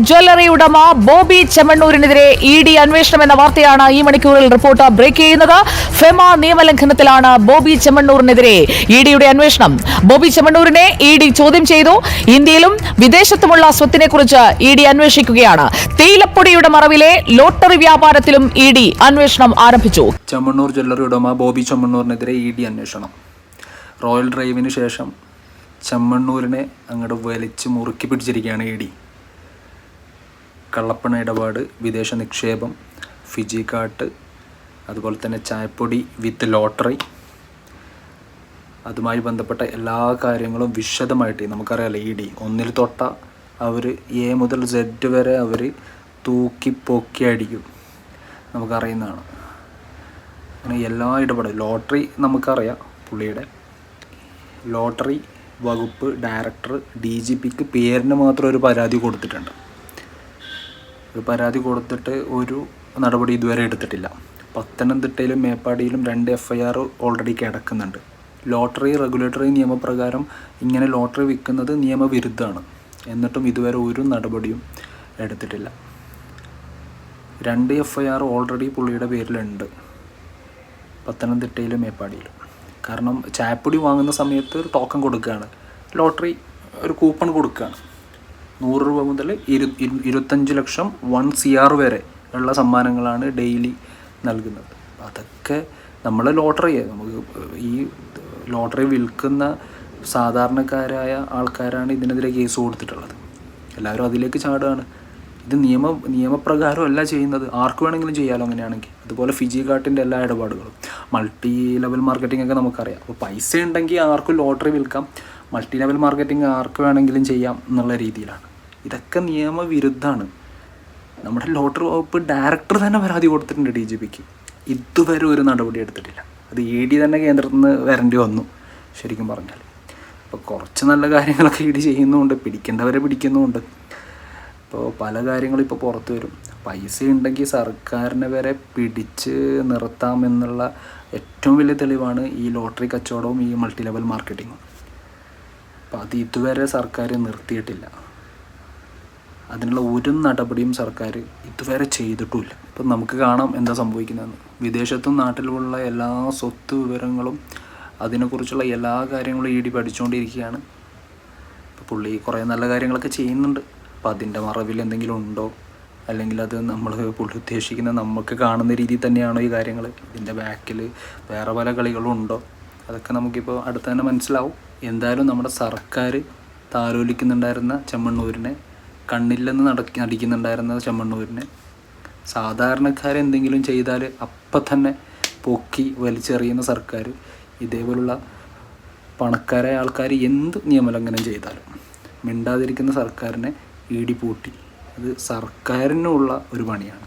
Jewellery ഉടമ Bobby ചെമ്മണ്ണൂരിനെതിരെ ED അന്വേഷണം എന്ന വാർത്തയാണ് ഈ മണിക്കൂറിൽ റിപ്പോർട്ടർ ബ്രേക്ക് ചെയ്യുന്നത്. ഫെമ നിയമലംഘനത്തിലാണ് ബോബി ചെമ്മണ്ണൂരിനെതിരെ EDയുടെ അന്വേഷണം. ബോബി ചെമ്മണ്ണൂരിനെ ED ചോദ്യം ചെയ്തു. ഇന്ത്യയിലും വിദേശത്തുമുള്ള സ്വത്തിനെ കുറിച്ച് ED അന്വേഷിക്കുകയാണ്. തേയിലപ്പൊടിയുടെ മറവിലെ ലോട്ടറി വ്യാപാരത്തിലും ED അന്വേഷണം ആരംഭിച്ചു. ചെമ്മണ്ണൂർ ജ്വല്ലറി ഉടമ ബോബി ചെമ്മണ്ണൂരിനെതിരെ ED അന്വേഷണം. റോയൽ ഡ്രൈവിന് ശേഷം ചെമ്മണ്ണൂരിനെ അങ്ങോട്ട് വലിച്ച് മുറുക്കി പിടിച്ചിരിക്കുകയാണ് ED. കള്ളപ്പണ ഇടപാട്, വിദേശ നിക്ഷേപം, ഫിജി കാട്ട്, അതുപോലെ തന്നെ ചായപ്പൊടി വിത്ത് ലോട്ടറി, അതുമായി ബന്ധപ്പെട്ട എല്ലാ കാര്യങ്ങളും വിശദമായിട്ട് നമുക്കറിയാമല്ലോ. ED ഒന്നിൽ തൊട്ട അവർ A മുതൽ Z വരെ അവർ തൂക്കി പൊക്കി അടിക്കും, നമുക്കറിയുന്നതാണ്. അങ്ങനെ എല്ലാ ഇടപാടും, ലോട്ടറി നമുക്കറിയാം, പുള്ളിയുടെ ലോട്ടറി വകുപ്പ് ഡയറക്ടർ DGPക്ക് പേരിന് മാത്രം ഒരു പരാതി കൊടുത്തിട്ടുണ്ട്. ഒരു പരാതി കൊടുത്തിട്ട് ഒരു നടപടി ഇതുവരെ എടുത്തിട്ടില്ല. പത്തനംതിട്ടയിലും മേപ്പാടിയിലും 2 FIR ഓൾറെഡി കിടക്കുന്നുണ്ട്. ലോട്ടറി റെഗുലേറ്ററി നിയമപ്രകാരം ഇങ്ങനെ ലോട്ടറി വിൽക്കുന്നത് നിയമവിരുദ്ധമാണ്. എന്നിട്ടും ഇതുവരെ ഒരു നടപടിയും എടുത്തിട്ടില്ല. 2 FIR ഓൾറെഡി പുള്ളിയുടെ പേരിലുണ്ട്, പത്തനംതിട്ടയിലും മേപ്പാടിയിലും. കാരണം ചായപ്പൊടി വാങ്ങുന്ന സമയത്ത് ഒരു ടോക്കൺ കൊടുക്കുകയാണ്, ലോട്ടറി ഒരു കൂപ്പൺ കൊടുക്കുകയാണ്. 100 രൂപ മുതൽ 25 ലക്ഷം 1 CR വരെ ഉള്ള സമ്മാനങ്ങളാണ് ഡെയിലി നൽകുന്നത്. അതൊക്കെ നമ്മൾ ലോട്ടറിയെ, നമുക്ക് ഈ ലോട്ടറി വിൽക്കുന്ന സാധാരണക്കാരായ ആൾക്കാരാണ് ഇതിനെതിരെ കേസ് കൊടുത്തിട്ടുള്ളത്. എല്ലാവരും അതിലേക്ക് ചാടുകയാണ്. ഇത് നിയമപ്രകാരമല്ല ചെയ്യുന്നത്. ആർക്ക് വേണമെങ്കിലും ചെയ്യാമല്ലോ അങ്ങനെയാണെങ്കിൽ. അതുപോലെ ഫിജി കാട്ടിൻ്റെ എല്ലാ ഇടപാടുകളും, മൾട്ടി ലെവൽ മാർക്കറ്റിംഗ് ഒക്കെ നമുക്കറിയാം. അപ്പോൾ പൈസ ഉണ്ടെങ്കിൽ ആർക്കും ലോട്ടറി വിൽക്കാം, മൾട്ടി ലെവൽ മാർക്കറ്റിംഗ് ആർക്ക് വേണമെങ്കിലും ചെയ്യാം എന്നുള്ള രീതിയിലാണ്. ഇതൊക്കെ നിയമവിരുദ്ധമാണ്. നമ്മുടെ ലോട്ടറി വകുപ്പ് ഡയറക്ടർ തന്നെ പരാതി കൊടുത്തിട്ടുണ്ട് DGPക്ക്. ഇതുവരെ ഒരു നടപടി എടുത്തിട്ടില്ല. അത് ED തന്നെ കേന്ദ്രത്തിൽ നിന്ന് വരേണ്ടി വന്നു ശരിക്കും പറഞ്ഞാൽ. അപ്പോൾ കുറച്ച് നല്ല കാര്യങ്ങളൊക്കെ ED ചെയ്യുന്നുമുണ്ട്, പിടിക്കേണ്ടവരെ പിടിക്കുന്നുമുണ്ട്. ഇപ്പോൾ പല കാര്യങ്ങളും ഇപ്പോൾ പുറത്തു വരും. പൈസ ഉണ്ടെങ്കിൽ സർക്കാരിനെ വരെ പിടിച്ച് നിർത്താമെന്നുള്ള ഏറ്റവും വലിയ തെളിവാണ് ഈ ലോട്ടറി കച്ചവടവും ഈ മൾട്ടി ലെവൽ മാർക്കറ്റിങ്ങും. അപ്പോൾ അത് ഇതുവരെ സർക്കാർ നിർത്തിയിട്ടില്ല. അതിനുള്ള ഒരു നടപടിയും സർക്കാർ ഇതുവരെ ചെയ്തിട്ടുമില്ല. ഇപ്പം നമുക്ക് കാണാം എന്താ സംഭവിക്കുന്നതെന്ന്. വിദേശത്തും നാട്ടിലുമുള്ള എല്ലാ സ്വത്ത് വിവരങ്ങളും അതിനെക്കുറിച്ചുള്ള എല്ലാ കാര്യങ്ങളും ED പഠിച്ചുകൊണ്ടിരിക്കുകയാണ്. ഇപ്പോൾ പുള്ളി കുറേ നല്ല കാര്യങ്ങളൊക്കെ ചെയ്യുന്നുണ്ട്. അപ്പോൾ അതിൻ്റെ മറവിൽ എന്തെങ്കിലും ഉണ്ടോ, അല്ലെങ്കിൽ അത് പുള്ളി ഉദ്ദേശിക്കുന്ന നമുക്ക് കാണുന്ന രീതിയിൽ തന്നെയാണോ ഈ കാര്യങ്ങൾ, ഇതിൻ്റെ ബാക്കിൽ വേറെ പല കളികളും ഉണ്ടോ, അതൊക്കെ നമുക്കിപ്പോൾ അടുത്ത് തന്നെ മനസ്സിലാവും. എന്തായാലും നമ്മുടെ സർക്കാർ താലോലിക്കുന്നുണ്ടായിരുന്ന ചെമ്മണ്ണൂരിനെ, കണ്ണില്ലെന്ന് നടിക്കുന്നുണ്ടായിരുന്ന ചെമ്മണ്ണൂരിനെ, സാധാരണക്കാരെന്തെങ്കിലും ചെയ്താൽ അപ്പം തന്നെ പൊക്കി വലിച്ചെറിയുന്ന സർക്കാർ, ഇതേപോലുള്ള പണക്കാരായ ആൾക്കാർ എന്ത് നിയമലംഘനം ചെയ്താലും മിണ്ടാതിരിക്കുന്ന സർക്കാരിനെ ED പൂട്ടി. അത് സർക്കാരിനുള്ള ഒരു പണിയാണ്.